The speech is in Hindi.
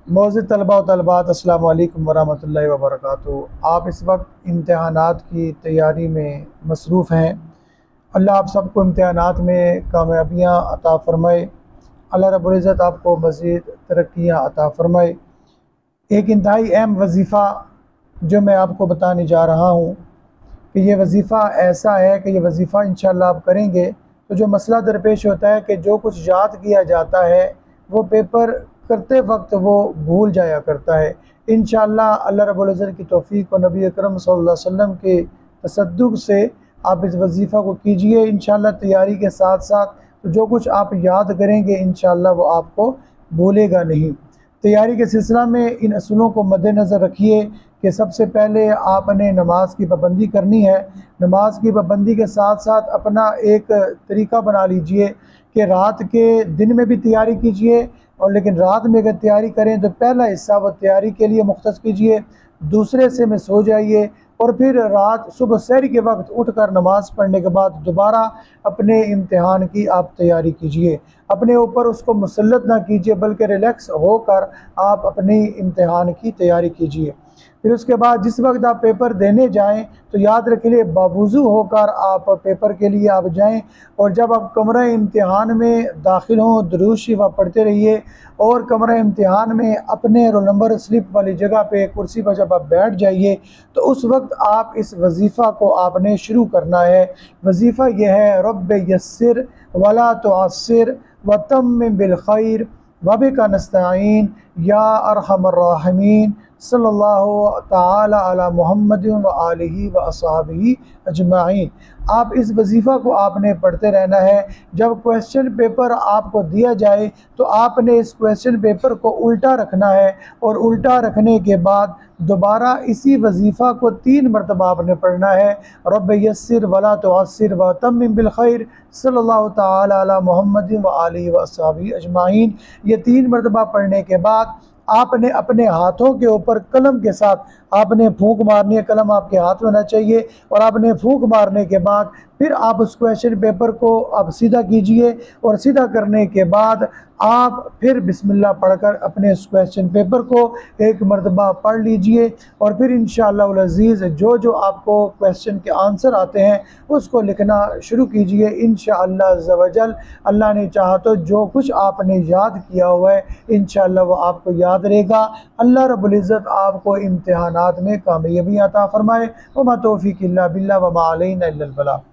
मौजूद तलबा व तलबात अस्सलाम वालेकुम वरहमतुल्लाहि वबरकातुहू। आप इस वक्त इम्तहानात की तैयारी में मसरूफ़ हैं। अल्लाह आप सबको इम्तहानात में कामयाबियाँ अता फ़रमाए। अल्लाह रब्बुल इज़्ज़त आपको मज़ीद तरक्कियाँ अता फ़रमाए। एक इंतहाई अहम वजीफ़ा जो मैं आपको बताने जा रहा हूँ कि ये वजीफ़ा ऐसा है कि ये वजीफ़ा इंशाअल्लाह आप करेंगे तो जो मसला दरपेश होता है कि जो कुछ याद किया जाता है वो पेपर करते वक्त वो भूल जाया करता है। इंशाअल्लाह अल्लाह रब्बुल इज़्ज़त की तौफ़ीक़ और नबी अकरम सल्लल्लाहु अलैहि वसल्लम के तसद्दुक़ से आप इस वजीफ़ा को कीजिए। इंशाअल्लाह तैयारी के साथ साथ तो जो कुछ आप याद करेंगे इंशाअल्लाह वो आपको भूलेगा नहीं। तैयारी के सिलसिला में इन असूलों को मद्देनज़र रखिए कि सबसे पहले आपने नमाज की पाबंदी करनी है। नमाज की पाबंदी के साथ साथ अपना एक तरीका बना लीजिए कि रात के दिन में भी तैयारी कीजिए, और लेकिन रात में अगर तैयारी करें तो पहला हिस्सा वो तैयारी के लिए मुख्तस कीजिए, दूसरे हिस्से में सो जाइए और फिर रात सुबह सहरी के वक्त उठकर नमाज़ पढ़ने के बाद दोबारा अपने इम्तिहान की आप तैयारी कीजिए। अपने ऊपर उसको मुसल्लत ना कीजिए बल्कि रिलैक्स होकर आप अपने इम्तिहान की तैयारी कीजिए। फिर उसके बाद जिस वक्त आप पेपर देने जाएं तो याद रखिए बावुज़ू होकर आप पेपर के लिए आप जाएं, और जब आप कमरा इम्तिहान में दाखिल हों दुरूद शरीफ आप पढ़ते रहिए, और कमरा इम्तिहान में अपने रोल नंबर स्लिप वाली जगह पे कुर्सी पर जब आप बैठ जाइए तो उस वक्त आप इस वजीफ़ा को आपने शुरू करना है। वजीफ़ा यह है, रब्ब यस्सिर वला तुअस्सिर व तम्मिम बिल खैर व बिका नस्तईन या अरहमर राहिमीन सल्लल्लाहु ताला अला मुहम्मदिन व आलिहि व अस्हाबिही अजमाइन। आप इस वजीफ़ा को आपने पढ़ते रहना है। जब क्वेश्चन पेपर आपको दिया जाए तो आपने इस क्वेश्चन पेपर को उल्टा रखना है, और उल्टा रखने के बाद दोबारा इसी वजीफ़ा को 3 मरतबा आपने पढ़ना है। रब्ब यस्सिर वला तुअस्सिर व तम्मिम बिल खैर सल्लल्लाहु ताला अला मुहम्मदिन व आलिहि व अस्हाबिही अजमाइन। ये 3 मरतबा पढ़ने के बाद आपने अपने हाथों के ऊपर कलम के साथ आपने फूंक मारनी है। कलम आपके हाथ में होना चाहिए, और आपने फूंक मारने के बाद फिर आप उस क्वेश्चन पेपर को आप सीधा कीजिए, और सीधा करने के बाद आप फिर बिस्मिल्लाह पढ़कर अपने इस क्वेश्चन पेपर को 1 मरतबा पढ़ लीजिए, और फिर इंशाअल्लाह अज़ीज़ जो जो आपको क्वेश्चन के आंसर आते हैं उसको लिखना शुरू कीजिए। इंशाअल्लाह अज़्ज़ व जल अल्लाह ने चाहा तो जो कुछ आपने याद किया हुआ है इंशाअल्लाह वो आपको याद रहेगा। अल्लाह रब्बुल इज़्ज़त आपको इम्तिहानात में कामयाबी अता फ़रमाए। व मा तौफ़ीक़ इल्ला बिल्लाह व मा अलैना इल्लल बलाग़।